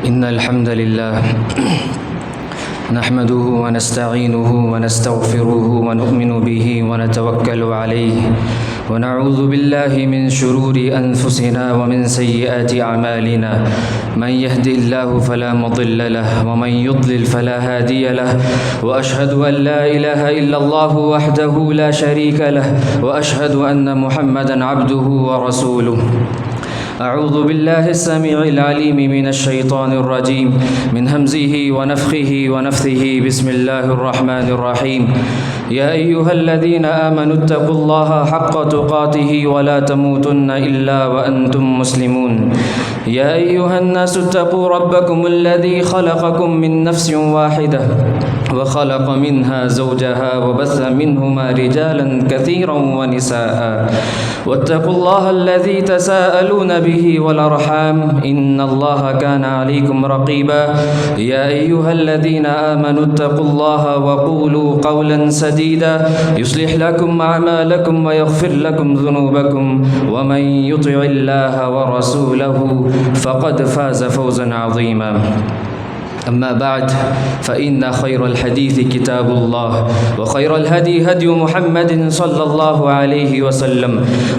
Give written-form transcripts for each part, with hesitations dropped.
إن الحمد لله نحمده ونستعينه ونستغفره ونؤمن به ونتوكل عليه ونعوذ بالله من شرور أنفسنا ومن سيئات أعمالنا من يهد الله فلا مضل له ومن يضلل فلا هادي له وأشهد أن لا إله إلا الله وحده لا شريك له وأشهد أن محمدا عبده ورسوله. أعوذ بالله السميع العليم من الشيطان الرجيم من همزه ونفخه ونفثه. بسم الله الرحمن الرحيم. يا أيها الذين آمنوا اتقوا الله حق تقاته ولا تموتن إلا وأنتم مسلمون. يا أيها الناس اتقوا ربكم الذي خلقكم من نفس واحدة وخلق منها زوجها وبث منهما رجالا كثيرا ونساء واتقوا الله الذي تساءلون به والأرحام إن الله كان عليكم رقيبا. يا أيها الذين آمنوا اتقوا الله وقولوا قولا سديدا يصلح لكم أعمالكم ويغفر لكم ذنوبكم ومن يطع الله ورسوله فقد فاز فوزا عظيما. أما بعد فإن خير الحديث كتاب الله وخير الهدي هدي محمد صلى الله عليه وسلم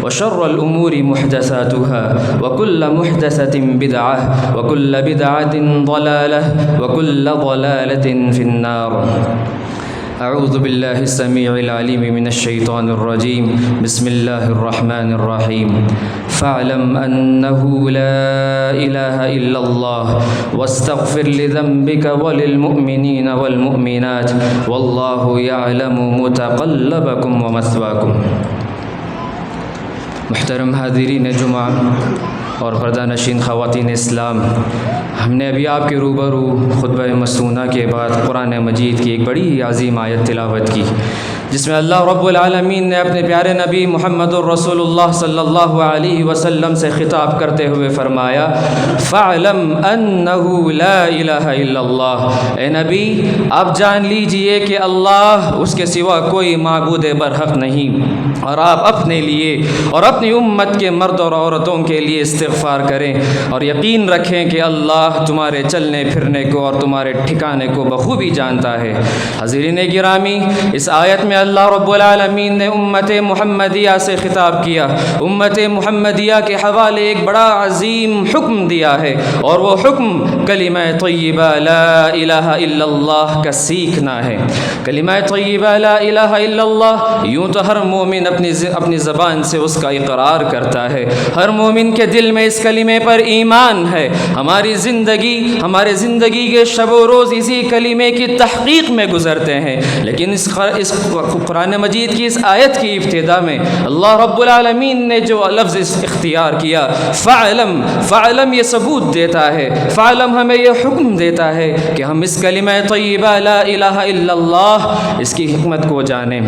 وشر الأمور محدثاتها وكل محدثة بدعة وكل بدعة ضلالة وكل ضلالة في النار. أعوذ بالله السميع العليم من الشيطان الرجيم. بسم الله الرحمن الرحيم. فاعلم أنه لا إله إلا الله واستغفر لذنبك وللمؤمنين والمؤمنات والله يعلم متقلبكم ومثواكم. محترم حاضرین جمعہ اور پردہ نشین خواتین اسلام، ہم نے ابھی آپ کے روبرو خطبہ مسنونہ کے بعد قرآن مجید کی ایک بڑی عظیم آیت تلاوت کی، جس میں اللہ رب العالمین نے اپنے پیارے نبی محمد الرسول اللہ صلی اللہ علیہ وسلم سے خطاب کرتے ہوئے فرمایا فَاعْلَمْ أَنَّهُ لَا إِلَهَ إِلَّا اللَّهُ. اے نبی آپ جان لیجئے کہ اللہ اس کے سوا کوئی معبود برحق نہیں، اور آپ اپنے لیے اور اپنی امت کے مرد اور عورتوں کے لیے استغفار کریں اور یقین رکھیں کہ اللہ تمہارے چلنے پھرنے کو اور تمہارے ٹھکانے کو بخوبی جانتا ہے. حاضرین گرامی، اس آیت میں اللہ رب العالمین نے امت محمدیہ سے خطاب کیا، امت محمدیہ کے حوالے ایک بڑا عظیم حکم دیا ہے، اور وہ حکم کلمہ طیبہ لا الہ الا اللہ کا سیکھنا ہے. کلمہ طیبہ لا الہ الا اللہ، یوں تو ہر مومن اپنی زبان سے اس کا اقرار کرتا ہے، ہر مومن کے دل میں اس کلمے پر ایمان ہے. ہماری زندگی کے شب و روز اسی کلمے کی تحقیق میں گزرتے ہیں، لیکن اس قرآن مجید کی اس آیت کی ابتدا میں اللہ رب العالمین نے جو لفظ اختیار کیا فعلم یہ ثبوت دیتا ہے، فعلم ہمیں یہ حکم دیتا ہے کہ ہم اس کلمہ طیبہ لا الہ الا اللہ اس کی حکمت کو جانیں،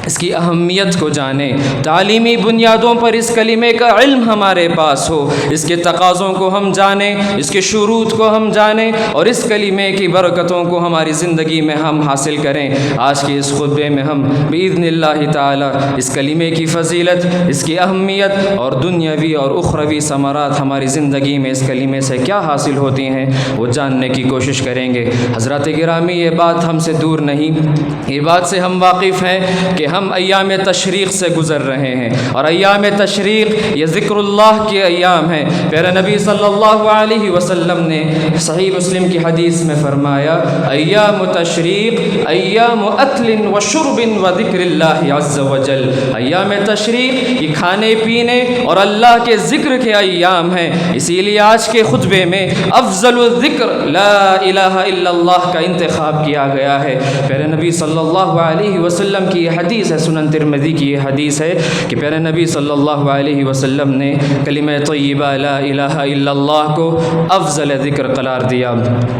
اس کی اہمیت کو جانیں، تعلیمی بنیادوں پر اس کلمے کا علم ہمارے پاس ہو، اس کے تقاضوں کو ہم جانیں، اس کے شروط کو ہم جانیں، اور اس کلمے کی برکتوں کو ہماری زندگی میں ہم حاصل کریں. آج کے اس خطبے میں ہم باذن اللہ تعالی اس کلمے کی فضیلت، اس کی اہمیت اور دنیاوی اور اخروی ثمرات ہماری زندگی میں اس کلمے سے کیا حاصل ہوتی ہیں وہ جاننے کی کوشش کریں گے. حضرات گرامی، یہ بات ہم سے دور نہیں، یہ بات سے ہم واقف ہیں کہ ہم ایام تشریق سے گزر رہے ہیں، اور ایام تشریق یہ ذکر اللہ کے ایام ہیں. پیارے نبی صلی اللہ علیہ وسلم نے صحیح مسلم کی حدیث میں فرمایا ایام تشریق ایام اکل و شرب و ذکر اللہ عز وجل. ایام تشریق یہ کھانے پینے اور اللہ کے ذکر کے ایام ہیں. اسی لیے آج کے خطبے میں افضل الذکر لا الہ الا اللہ کا انتخاب کیا گیا ہے. پیارے نبی صلی اللہ علیہ وسلم کی یہ حدیث ہے، سنن ترمذی کی یہ حدیث ہے کہ پیارے نبی صلی اللہ علیہ وسلم نے کلمہ طیبہ لا الہ الا اللہ کو افضل ذکر قرار دیا.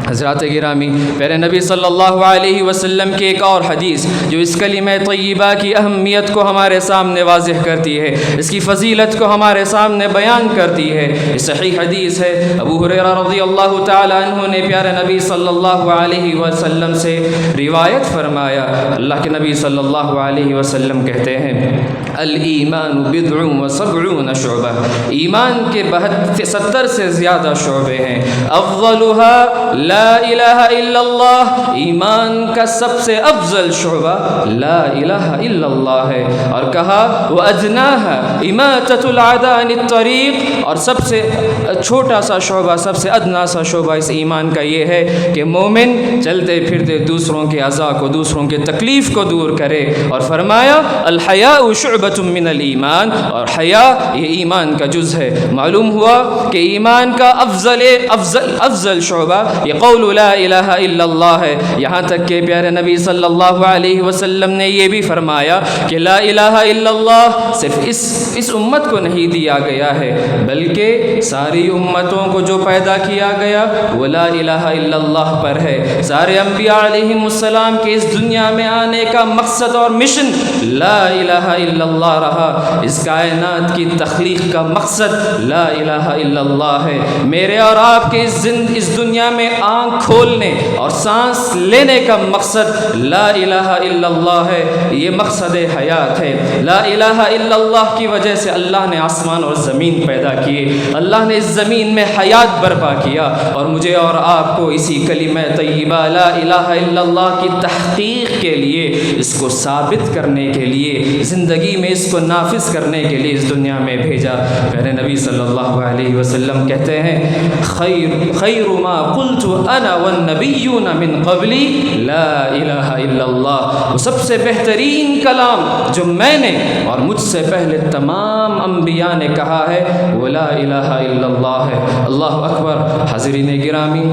حضرات گرامی، پیارے نبی صلی اللہ علیہ وسلم کی ایک اور حدیث جو اس کلمہ طیبہ کی اہمیت کو ہمارے سامنے واضح کرتی ہے، اس کی فضیلت کو ہمارے سامنے بیان کرتی ہے، یہ صحیح حدیث ہے. ابو ہریرہ رضی اللہ تعالی عنہ نے پیارے نبی صلی اللہ علیہ وسلم سے روایت فرمایا، اللہ کے نبی صلی اللہ علیہ وسلم کہتے ہیں الایمان بضع و سبعون شعبہ، ایمان کے کے 70 سے زیادہ شعبے ہیں۔ افضلها لا الہ الا اللہ، ایمان کا سب سے افضل شعبہ لا الہ الا اللہ ہے، اور کہا وَأَدْنَاهَا إِمَاتَةُ الْعَدَاءِ عَنِ الطَّرِيقِ، اور سب سے چھوٹا سا شعبہ، سب سے ادنا سا شعبہ اس ایمان کا یہ ہے کہ مومن چلتے پھرتے دوسروں کے اذى کو، دوسروں کے تکلیف کو دور کرے، اور فرمایا الحیاء شعبۃ من الایمان، اور حیا یہ ایمان کا جز ہے۔ معلوم ہوا کہ ایمان کا افضل شعبہ یہ قول لا الہ الا اللہ ہے، یہاں تک کہ پیارے نبی صلی اللہ علیہ وسلم نے یہ بھی فرمایا کہ لا الہ الا اللہ صرف اس امت کو نہیں دیا گیا ہے، بلکہ ساری امتوں کو جو پیدا کیا گیا وہ لا الہ الا اللہ پر ہے۔ سارے انبیاء علیہم السلام کے اس دنیا میں آنے کا مقصد اور مشن لا الہ الا اللہ رہا، اس کائنات کی تخلیق کا مقصد لا الہ الا اللہ ہے۔ میرے اور آپ کے اس دنیا میں آنکھ کھولنے اور سانس لینے کا مقصد لا الہ الا اللہ ہے، یہ مقصد حیات ہے۔ لا الہ الا اللہ کی وجہ سے اللہ نے آسمان اور زمین پیدا کیے، اللہ نے اس زمین میں حیات برپا کیا، اور مجھے اور آپ کو اسی کلمہ طیبہ لا الہ الا اللہ کی تحقیق کے لیے، اس کو ثابت کرنے کے لیے، زندگی میں اس کو نافذ کرنے کے لیے اس دنیا میں بھیجا۔ پیارے نبی صلی اللہ علیہ وسلم کہتے ہیں خیر ما قلت انا والنبیون من قبلی لا الہ الا اللہ، وہ سب سے بہترین کلام جو میں نے اور مجھ سے پہلے تمام انبیاء نے کہا ہے وہ لا الہ الا اللہ ہے۔ اللہ اکبر۔ حاضرین گرامی،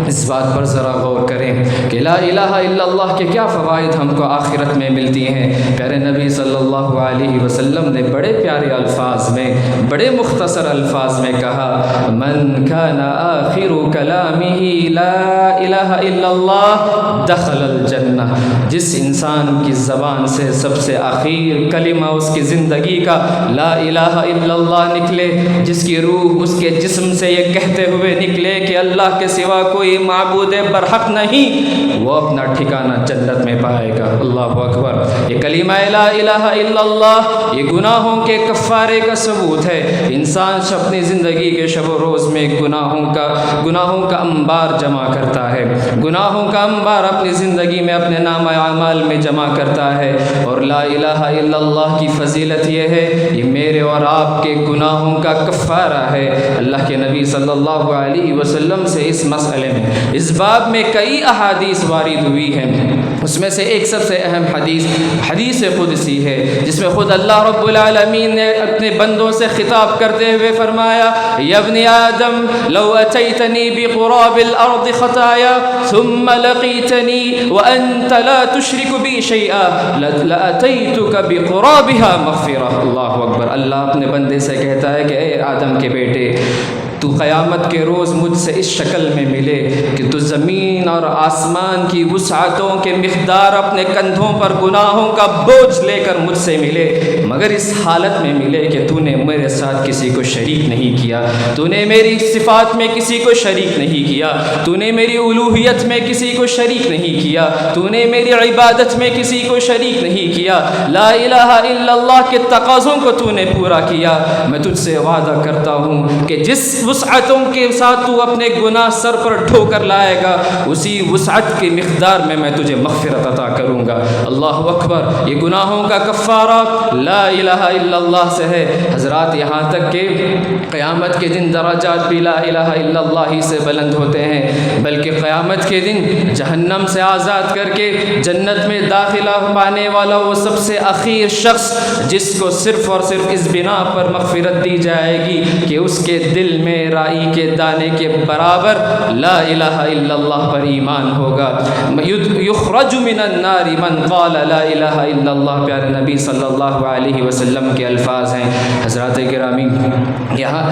اس بات پر ذرا غور کریں کہ لا الہ الا اللہ کے کیا فوائد ہم کو آخرت میں ملتی ہیں۔ پیارے نبی صلی اللہ علیہ وسلم نے بڑے پیارے الفاظ میں، بڑے مختصر الفاظ میں کہا من کان آخر کلامہ لا الہ الا اللہ دخل الجنہ، جس انسان کی زبان سے سب سے آخر کلمہ اس کی زندگی کا لا الہ الا اللہ نکلے، جس کی روح اس کے جسم سے یہ کہتے ہوئے نکلے کہ اللہ کے سوا کوئی معبود برحق نہیں، وہ اپنا ٹھکانہ جنت میں پائے گا۔ اللہ اکبر۔ یہ کلمہ لا الہ الا اللہ یہ گناہوں کے کفارے کا ثبوت ہے۔ انسان اپنی زندگی کے شب و روز میں گناہوں کا انبار جمع کرتا ہے، گناہوں کا انبار اپنی زندگی میں اپنے نامہ اعمال میں جمع کرتا ہے، اور لا الہ الا اللہ کی فضیلت یہ ہے یہ میرے اور آپ کے گناہوں کا کفارہ ہے۔ اللہ کے نبی صلی اللہ علیہ وسلم سے اس مسئلے میں، اس باب میں کئی احادیث وارد ہوئی ہیں، اس میں سے ایک سب سے اہم حدیث قدسی ہے، جس میں خود اللہ رب العالمین نے اپنے بندوں سے خطاب کرتے ہوئے فرمایا یا ابن آدم لو اتیتنی بقراب الارض خطایا ثم لقیتنی وانت لا تشرک بی شیئا لاتیتک بقرابها مغفرہ۔ اللہ اکبر۔ اللہ اپنے بندے سے کہتا ہے کہ اے آدم کے بیٹے، تو قیامت کے روز مجھ سے اس شکل میں ملے کہ تو زمین اور آسمان کی وسعتوں کے مقدار اپنے کندھوں پر گناہوں کا بوجھ لے کر مجھ سے ملے، مگر اس حالت میں ملے کہ تو نے میرے ساتھ کسی کو شریک نہیں کیا، تو نے میری صفات میں کسی کو شریک نہیں کیا، تو نے میری الوہیت میں کسی کو شریک نہیں کیا، تو نے میری عبادت میں کسی کو شریک نہیں کیا، لا الہ الا اللہ کے تقاضوں کو تو نے پورا کیا۔ میں تجھ سے وعدہ کرتا ہوں کہ جس وسعتوں کے ساتھ تو اپنے گناہ سر پر ڈھو کر لائے گا، اسی وسعت کی مقدار میں تجھے مغفرت عطا کروں گا۔ اللہ اکبر۔ یہ گناہوں کا کفارہ لا الہ الا اللہ سے ہے۔ حضرات، یہاں تک کہ قیامت کے دن درجات بھی لا الہ الا اللہ ہی سے بلند ہوتے ہیں، بلکہ قیامت کے دن جہنم سے آزاد کر کے جنت میں داخلہ پانے والا وہ سب سے اخیر شخص جس کو صرف اور صرف اس بنا پر مغفرت دی جائے گی کہ اس کے دل میں رائی کے دانے کے برابر لا الہ الا اللہ پر ایمان ہوگا۔ یخرج من النار من قال لا الہ الا اللہ، پیارے نبی صلی اللہ علیہ وسلم کے الفاظ ہیں۔ حضرات گرامی، یہاں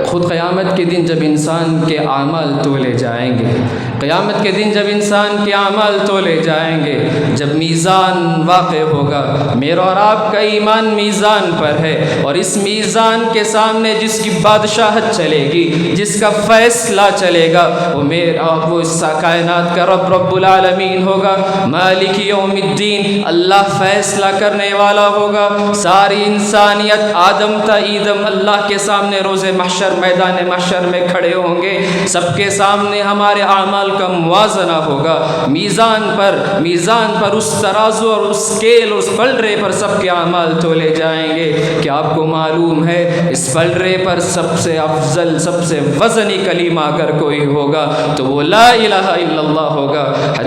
خود قیامت کے دن جب انسان کے اعمال تولے جائیں گے، قیامت کے دن جب انسان کے اعمال تولے جائیں گے، جب میزان واقع ہوگا، میرا اور آپ کا ایمان میزان پر ہے، اور اس میزان کے سامنے جس کی بادشاہت چلے چلے گی، جس کا فیصلہ چلے گا وہ اس کائنات کا رب العالمین ہوگا، مالک یوم الدین، اللہ فیصلہ کرنے والا ہوگا۔ ساری انسانیت آدم تا ایدم اللہ کے سامنے روز محشر، میدان محشر میں کھڑے ہوں گے، سب کے سامنے ہمارے اعمال کا موازنہ ہوگا، میزان پر اس ترازو اور اس اسکیل، اس پلڑے پر سب کے اعمال تولے جائیں گے۔ کیا آپ کو معلوم ہے اس پلڑے پر سب سے افضل، سب سے وزنی کلمہ اگر کوئی ہوگا تو وہ لا الہ الا اللہ ہوگا۔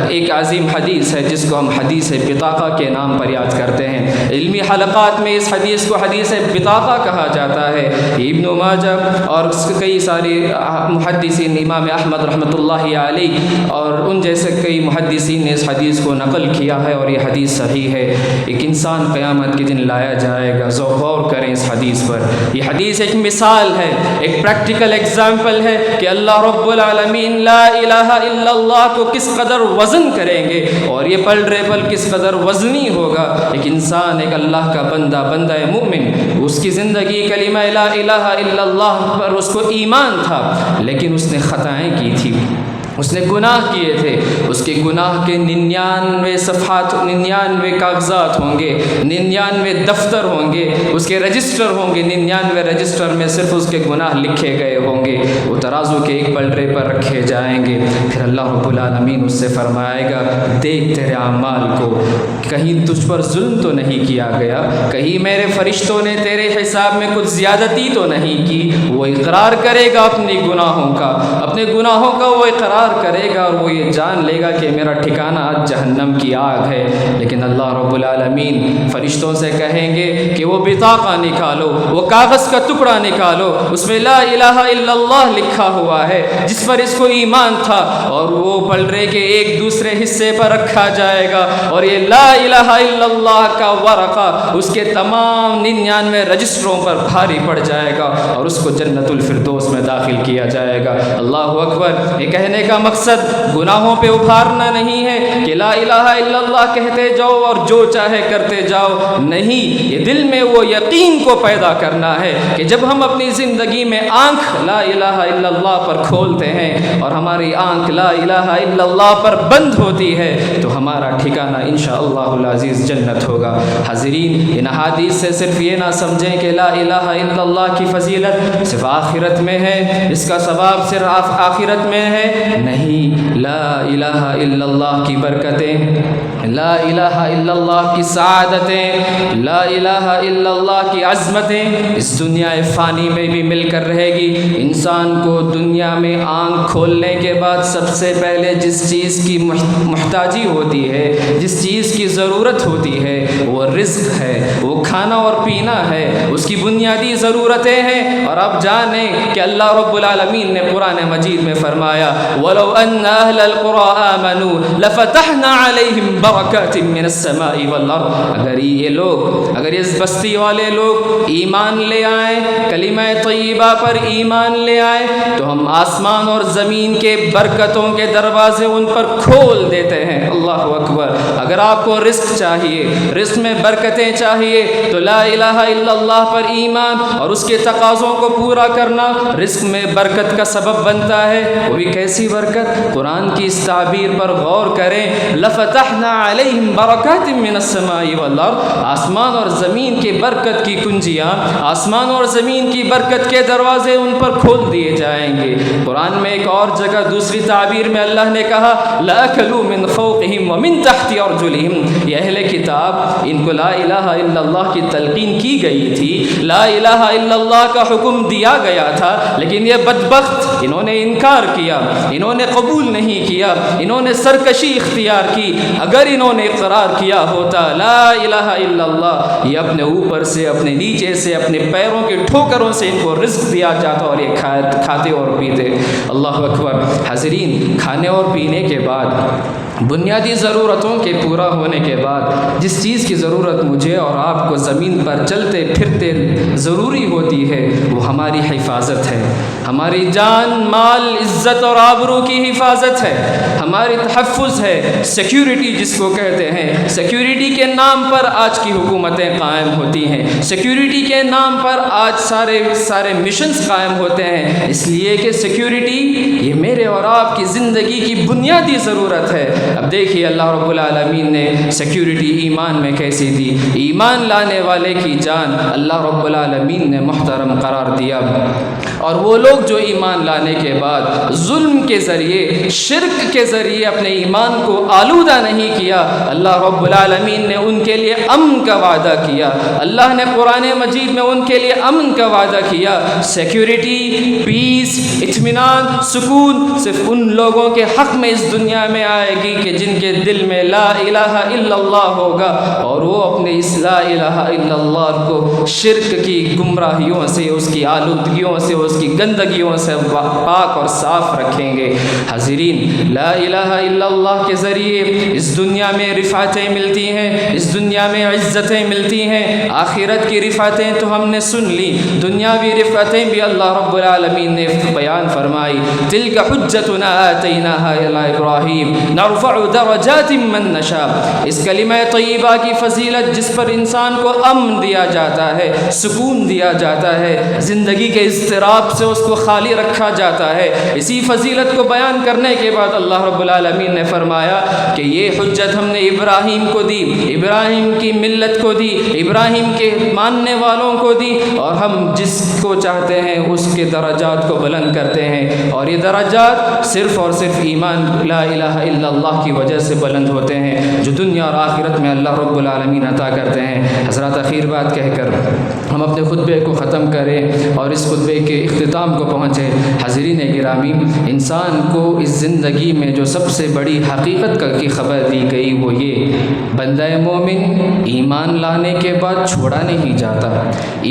ایک عظیم حدیث ہے جس کو ہم حدیث بطاقہ کے نام پر یاد کرتے ہیں، علمی حلقات میں اس حدیث کو حدیث بطاقہ کہا جاتا ہے۔ ابن ماجہ اور کئی سارے محدثین، امام احمد رحمۃ اللہ علیہ اور ان جیسے کئی محدثین نے اس حدیث کو نقل کیا ہے اور یہ حدیث صحیح ہے۔ ایک انسان قیامت کے دن لایا جائے گا، غور کریں اس حدیث پر۔ یہ حدیث ایک مثال ہے، ایک پریکٹیکل ایگزامپل ہے کہ اللہ رب العالمین لا الہ الا اللہ کو کس قدر وزن کریں گے اور یہ پلڑے پر کس قدر وزنی ہوگا۔ ایک انسان، ایک اللہ کا بندہ مومن، اس کی زندگی کلمہ لا الہ الا اللہ پر اس کو ایمان تھا، لیکن اس نے خطائیں کی تھی، اس نے گناہ کیے تھے۔ اس کے گناہ کے 99 صفحات، 99 کاغذات ہوں گے، 99 دفتر ہوں گے، اس کے رجسٹر ہوں گے، 99 رجسٹر میں صرف اس کے گناہ لکھے گئے ہوں گے، وہ ترازو کے ایک پلڑے پر رکھے جائیں گے۔ پھر اللہ رب العالمین اس سے فرمائے گا، دیکھ تیرے اعمال کو، کہیں تجھ پر ظلم تو نہیں کیا گیا، کہیں میرے فرشتوں نے تیرے حساب میں کچھ زیادتی تو نہیں کی۔ وہ اقرار کرے گا اپنے گناہوں کا وہ اقرار کرے گا اور وہ یہ جان لے گا کہ میرا ٹھکانہ آج جہنم کی آگ ہے۔ لیکن اللہ رب العالمین فرشتوں سے کہیں گے کہ وہ بطاقہ نکالو، وہ کاغذ کا ٹکڑا نکالو، اس میں لا الہ الا اللہ لکھا ہوا ہے جس پر اس کو ایمان تھا، اور وہ پلڑے کے ایک دوسرے حصے پر رکھا جائے گا اور یہ لا الہ الا اللہ کا ورقہ اس کے تمام 99 رجسٹروں پر بھاری پڑ جائے گا اور اس کو جنت الفردوس میں داخل کیا جائے گا۔ اللہ اکبر۔ یہ کہنے کا مقصد گناہوں پہ ابھارنا نہیں ہے کہ لا الہ الا اللہ کہتے جاؤ اور جو چاہے کرتے جاؤ، نہیں، یہ دل میں وہ یقین کو پیدا کرنا ہے کہ جب ہم اپنی زندگی میں آنکھ لا الہ الا اللہ پر کھولتے ہیں اور ہماری آنکھ لا الہ الا اللہ پر بند ہوتی ہے تو ہمارا ٹھکانہ انشاءاللہ العزیز جنت ہوگا۔ حاضرین، ان احادیث سے صرف یہ نہ سمجھیں کہ لا الہ الا اللہ کی فضیلت صرف آخرت میں ہے، اس کا ثواب صرف آخرت میں ہے، نہیں، لا الہ الا اللہ کی برکتیں، لا الہ الا اللہ کی سعادتیں، لا الہ الا اللہ کی عظمتیں اس دنیا فانی میں بھی مل کر رہے گی۔ انسان کو دنیا میں آنکھ کھولنے کے بعد سب سے پہلے جس چیز کی محتاجی ہوتی ہے، جس چیز کی ضرورت ہوتی ہے، وہ رزق ہے، وہ کھانا اور پینا ہے، اس کی بنیادی ضرورتیں ہیں۔ اور اب جانیں کہ اللہ رب العالمین نے قرآن مجید میں فرمایا، وَلَوْ أَنَّ أَهْلَ الْقُرَىٰ آمَنُوا لَفَتَحْنَا عَلَيْهِمْ بَرَكَاتٍ مِّنَ السَّمَاءِ وَالْأَرْضِ۔ اگر اس بستی والے لوگ ایمان لے آئیں، کلمہ طیبہ پر ایمان لے آئیں، تو ہم آسمان اور زمین کے برکتوں کے دروازے ان پر کھول دیتے ہیں۔ اللہ اکبر۔ اگر آپ کو رزق چاہیے، رزق میں برکتیں چاہیے، تو لا الہ الا اللہ پر ایمان اور اس کے تقاضوں کو پورا کرنا رزق میں برکت کا سبب بنتا ہے۔ وہ بھی کیسی برکت؟ قرآن کی اس تعبیر پر غور کریں، لَفَتَحْنَا عَلَيْهِمْ بَرَكَاتٍ مِّنَ السَّمَاءِ وَالْأَرْضِ۔ آسمان اور زمین کی برکت کی کنجیاں، آسمان اور زمین کی برکت کے دروازے ان پر کھول دیے جائیں گے۔ قرآن میں ایک اور جگہ دوسری تعبیر میں اللہ نے کہا، لَأَكَلُوا مِنْ فَوْقِهِمْ وَمِنْ تَحْتِ أَرْجُلِهِمْ۔ یہ اہل کتاب، ان کو لا الہ الا اللہ کی تلقین کی گئی تھی، لا الہ الا اللہ کا حکم دیا گیا تھا، لیکن یہ بدبخت انہوں نے انکار کیا، انہوں نے قبول نہیں کیا، انہوں نے سرکشی اختیار کی۔ اگر انہوں نے اقرار کیا ہوتا لا الہ الا اللہ، یہ اپنے اوپر سے، اپنے نیچے سے، اپنے پیروں کے ٹھوکروں سے ان کو رزق دیا جاتا اور یہ کھاتے اور پیتے۔ اللہ اکبر۔ حاضرین، کھانے اور پینے کے بعد بنیادی ضرورتوں کے پورا ہونے کے بعد جس چیز کی ضرورت مجھے اور آپ کو زمین پر چلتے پھرتے ضروری ہوتی ہے وہ ہماری حفاظت ہے، ہماری جان مال عزت اور آبرو کی حفاظت ہے، ہماری تحفظ ہے، سیکیورٹی جس کو کہتے ہیں۔ سیکیورٹی کے نام پر آج کی حکومتیں قائم ہوتی ہیں، سیکیورٹی کے نام پر آج سارے مشنز قائم ہوتے ہیں، اس لیے کہ سیکیورٹی یہ میرے اور آپ کی زندگی کی بنیادی ضرورت ہے۔ اب دیکھیے اللہ رب العالمین نے سیکیورٹی ایمان میں کیسی دی، ایمان لانے والے کی جان اللہ رب العالمین نے محترم قرار دیا، اور وہ لوگ جو ایمان لانے کے بعد ظلم کے ذریعے شرک کے ذریعے اپنے ایمان کو آلودہ نہیں کیا، اللہ رب العالمین نے ان کے لیے امن کا وعدہ کیا، اللہ نے قرآن مجید میں ان کے لیے امن کا وعدہ کیا۔ سیکیورٹی، پیس، اطمینان، سکون صرف ان لوگوں کے حق میں اس دنیا میں آئے گی کہ جن کے دل میں لا الہ الا اللہ ہوگا، اور وہ اپنے اس لا الہ الا اللہ کو شرک کی گمراہیوں سے، اس کی آلودگیوں سے، اس کی گندگیوں سے پاک اور صاف رکھیں گے۔ حاضرین، لا الہ الا اللہ کے ذریعے اس دنیا میں رفعتیں ملتی ہیں، اس دنیا میں عزتیں ملتی ہیں۔ آخرت کی رفعتیں تو ہم نے سن لی، دنیاوی رفعتیں بھی اللہ رب العالمین نے بیان فرمائی۔ تلک حجتنا آتیناها الی ابراہیم نرفع درجات من نشاء۔ اس کلمہ طیبہ کی فضیلت جس پر انسان کو امن دیا جاتا ہے، سکون دیا جاتا ہے، زندگی کے اضطراب سے اس کو خالی رکھا جاتا ہے، اسی فضیلت کو بیان کرنے کے بعد اللہ رب العالمین نے فرمایا کہ یہ حجت ہم نے ابراہیم کو دی، ابراہیم کی ملت کو دی، ابراہیم کے ماننے والوں کو دی، اور ہم جس کو چاہتے ہیں اس کے درجات کو بلند کرتے ہیں، اور یہ درجات صرف اور صرف ایمان لا الہ الا اللہ کی وجہ سے بلند ہوتے ہیں، جو دنیا اور آخرت میں اللہ رب العالمین عطا کرتے ہیں۔ حضرات، اخیر بات کہہ کر ہم اپنے خطبے کو ختم کریں اور اس خطبے کے اختتام کو پہنچے۔ حاضرین گرامی، انسان کو اس زندگی میں جو سب سے بڑی حقیقت کی خبر دی گئی وہ یہ، بندہ مومن ایمان لانے کے بعد چھوڑا نہیں جاتا،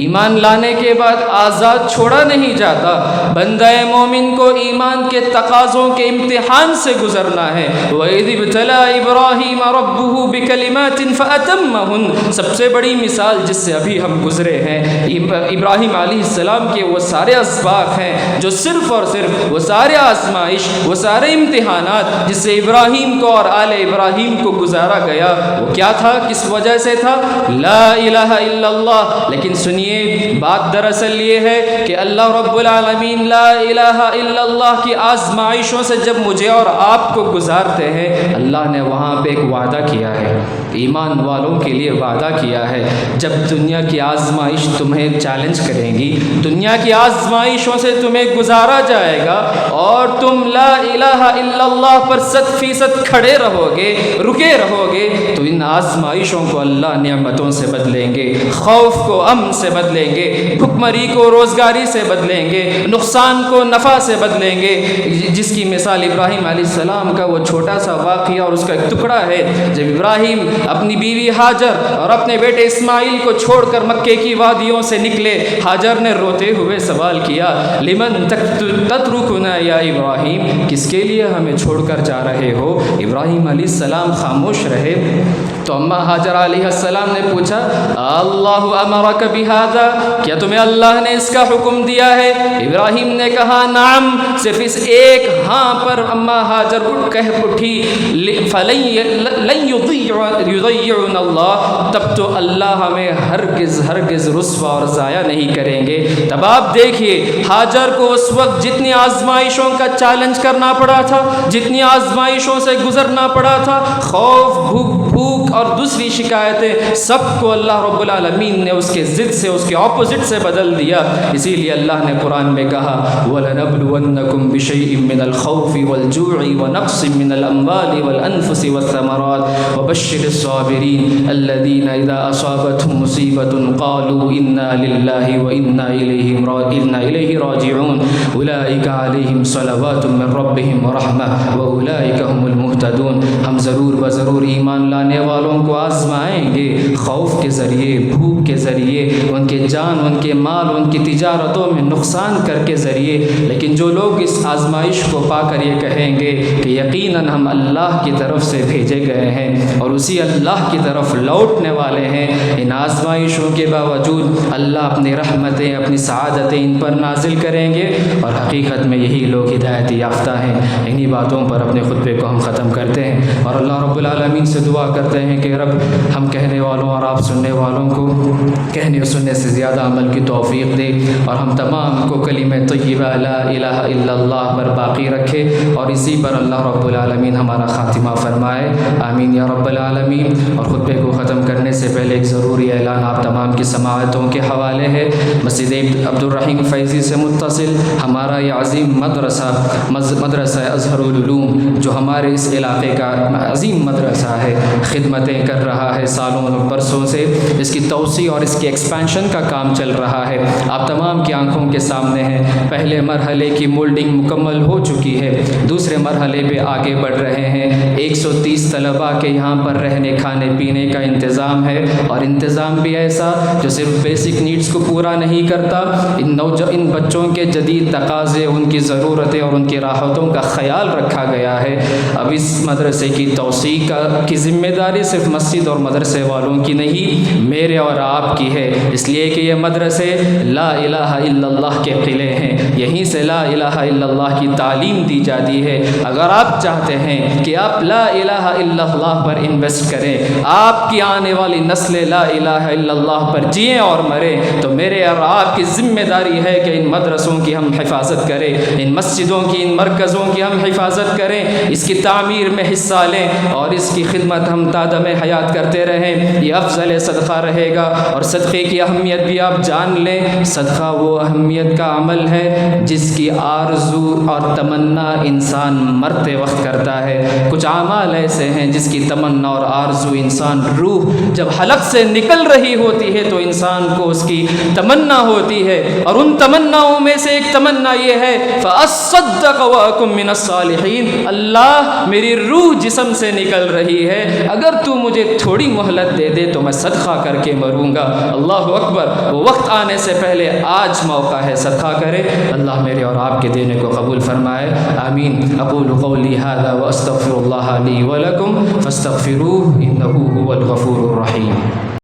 ایمان لانے کے بعد آزاد چھوڑا نہیں جاتا، بندہ مومن کو ایمان کے تقاضوں کے امتحان سے گزرنا ہے۔ وَإِذِ ابْتَلَىٰ إِبْرَاهِيمَ رَبُّهُ بِكَلِمَاتٍ فَأَتَمَّهُنَّ، سب سے بڑی مثال جس سے ابھی ہم گزرے ہیں، ابراہیم علیہ السلام کے وہ سارے اسباق ہیں جو صرف اور صرف وہ سارے آزمائش، وہ سارے امتحانات جس سے ابراہیم کو اور آل ابراہیم کو گزارا گیا، وہ کیا تھا، کس وجہ سے تھا؟ لا الہ الا اللہ۔ لیکن سنیے، بات دراصل یہ ہے کہ اللہ رب العالمین لا الہ الا اللہ کی آزمائشوں سے جب مجھے اور آپ کو گزارتے ہیں، اللہ نے وہاں پہ ایک وعدہ کیا ہے، ایمان والوں کے لیے وعدہ کیا ہے، جب دنیا کی آزمائش تمہیں چیلنج کریں گی، دنیا کی آزمائشوں سے تمہیں گزارا جائے گا اور تم لا الہ الا اللہ پر 100% کھڑے رہو گے، رکے رہو گے، تو ان آزمائشوں کو اللہ نعمتوں سے بدلیں گے، خوف کو امن سے بدلیں گے، بھکمری کو روزگاری سے بدلیں گے، نقصان کو نفع سے بدلیں گے۔ جس کی مثال ابراہیم علیہ السلام کا وہ چھوٹا سا واقعہ اور اس کا ایک ٹکڑا ہے، جب ابراہیم اپنی بیوی ہاجر اور اپنے بیٹے اسماعیل کو چھوڑ کر مکے کی وادیوں سے نکلے، ہاجر نے روتے ہوئے سوال کیا، لمن تترکنا یا ابراہیم، کس کے لیے ہمیں چھوڑ کر جا رہے ہو؟ ابراہیم علیہ السلام خاموش رہے، تو اماں ہاجر علیہ السلام نے پوچھا، اللہ امرک بہذا، کیا تمہیں اللہ نے اس کا حکم دیا ہے؟ ابراہیم نے کہا نعم، صرف اس ایک ہاں پر اماں ہاجر کہہ اٹھی، فلن یضیعنا اللہ، تب تو اللہ ہمیں ہرگز رسوا اور ضائع نہیں کریں گے۔ تب آپ دیکھیے، ہاجر کو اس وقت جتنی آزمائشوں کا چیلنج کرنا پڑا تھا، جتنی آزمائشوں سے گزرنا پڑا تھا، خوف، بھوک اور دوسری شکایتیں، سب کو اللہ رب العالمین نے اس کے ضد سے، اس کے اپوزٹ سے بدل دیا۔ اسی لیے اللہ نے قرآن میں کہا، وَلَنَبْلُوَنَّكُمْ بِشَيْءٍ مِّنَ الْخَوْفِ وَالْجُوعِ وَنَقْصٍ مِّنَ الْأَمْوَالِ وَالْأَنفُسِ وَالثَّمَرَاتِ وَبَشِّرِ الصَّابِرِينَ الَّذِينَ إِذَا أَصَابَتْهُم مُّصِيبَةٌ قَالُوا انا للہ وانا الیہ راجعون اولئک علیہم صلوات من ربہم ورحمہ واولئک هم المہتدون۔ ہم ضرور بضرور ایمان لانے والوں کو آزمائیں گے، خوف کے ذریعے، بھوک کے ذریعے، ان کے جان، ان کے مال، ان کی تجارتوں میں نقصان کر کے ذریعے، لیکن جو لوگ اس آزمائش کو پا کر یہ کہیں گے کہ یقیناً ہم اللہ کی طرف سے بھیجے گئے ہیں اور اسی اللہ کی طرف لوٹنے والے ہیں، ان آزمائشوں کے باوجود اللہ اپنی رحمتیں، اپنی سعادتیں ان پر نازل کریں گے، اور حقیقت میں یہی لوگ ہدایت یافتہ ہیں۔ انہی باتوں پر اپنے خطبے کو ہم ختم کرتے ہیں اور اللہ رب العالمین سے دعا کرتے ہیں کہ رب ہم کہنے والوں اور آپ سننے والوں کو کہنے اور سننے سے زیادہ عمل کی توفیق دے، اور ہم تمام کو کلمہ طیبہ لا الہ الا اللہ پر باقی رکھے، اور اسی پر اللہ رب العالمین ہمارا خاتمہ فرمائے، آمین یا رب العالمین۔ اور خطبے کو ختم کرنے سے پہلے ایک ضروری اعلان آپ تمام کی سماعتوں کے حوالے ہے۔ مسجد عبدالرحیم فیضی سے متصل ہمارا یہ عظیم مدرسہ اظہر العلوم، جو ہمارے اس علاقے کا عظیم مدرسہ ہے، خدمتیں کر رہا ہے سالوں اور برسوں سے، اس کی توسیع اور اس کی ایکسپینشن کا کام چل رہا ہے، آپ تمام کی آنکھوں کے سامنے ہے۔ پہلے مرحلے کی مولڈنگ مکمل ہو چکی ہے، دوسرے مرحلے پہ آگے بڑھ رہے ہیں۔ 130 طلباء کے یہاں پر رہنے کھانے پینے کا انتظام ہے، اور انتظام بھی ایسا جو صرف بیسک نیڈز کو پورا نہیں کرتا، ان بچوں کے جدید تقاضے، ان کی ضرورتیں اور ان کی راحتوں کا خیال رکھا گیا ہے۔ اب اس مدرسے کی توسیع کی ذمہ داری صرف مسجد اور مدرسے والوں کی نہیں، میرے اور آپ کی ہے، اس لیے کہ یہ مدرسے لا الہ الا اللہ کے قلعے ہیں، یہیں سے لا الہ الا اللہ کی تعلیم دی جاتی ہے۔ اگر آپ چاہتے ہیں کہ آپ لا الہ الا اللہ پر انویسٹ کریں، آپ کی آنے والی نسلیں لا الہ الا اللہ پر جئیں اور مریں، تو میرے اور آپ کی ذمہ داری ہے کہ ان مدرسوں کی ہم حفاظت کریں، ان مسجدوں کی، ان مرکزوں کی ہم حفاظت کریں، اس کی تعمیر میں حصہ لیں، اور اس کی خدمت ہم تادم حیات کرتے رہیں۔ یہ افضل صدقہ رہے گا، اور صدقے کی اہمیت بھی آپ جان لیں۔ صدقہ وہ اہمیت کا عمل ہے جس کی آرزو اور تمنا انسان مرتے وقت کرتا ہے۔ کچھ اعمال ایسے ہیں جس کی تمنا اور آرزو انسان روح جب حلق سے نکل رہی ہوتی ہے تو انسان کو اس کی تمنا ہوتی ہے، اور ان تمناؤں میں سے ایک تمنا یہ ہے فَأَصَّدَّقَ وَأَكُن مِّنَ الصَّالِحِينَ، اللہ میری روح جسم سے نکل رہی ہے، اگر تو مجھے تھوڑی مہلت دے دے تو میں صدقہ کر کے مروں گا۔ اللہ اکبر، وہ وقت آنے سے پہلے آج موقع ہے، صدقہ کرے۔ اللہ میرے اور آپ کے دینے کو قبول فرمائے، آمین۔ اقول قولی هذا واستغفر اللہ لی ولکم فاستغفروه انه هو الغفور الرحیم۔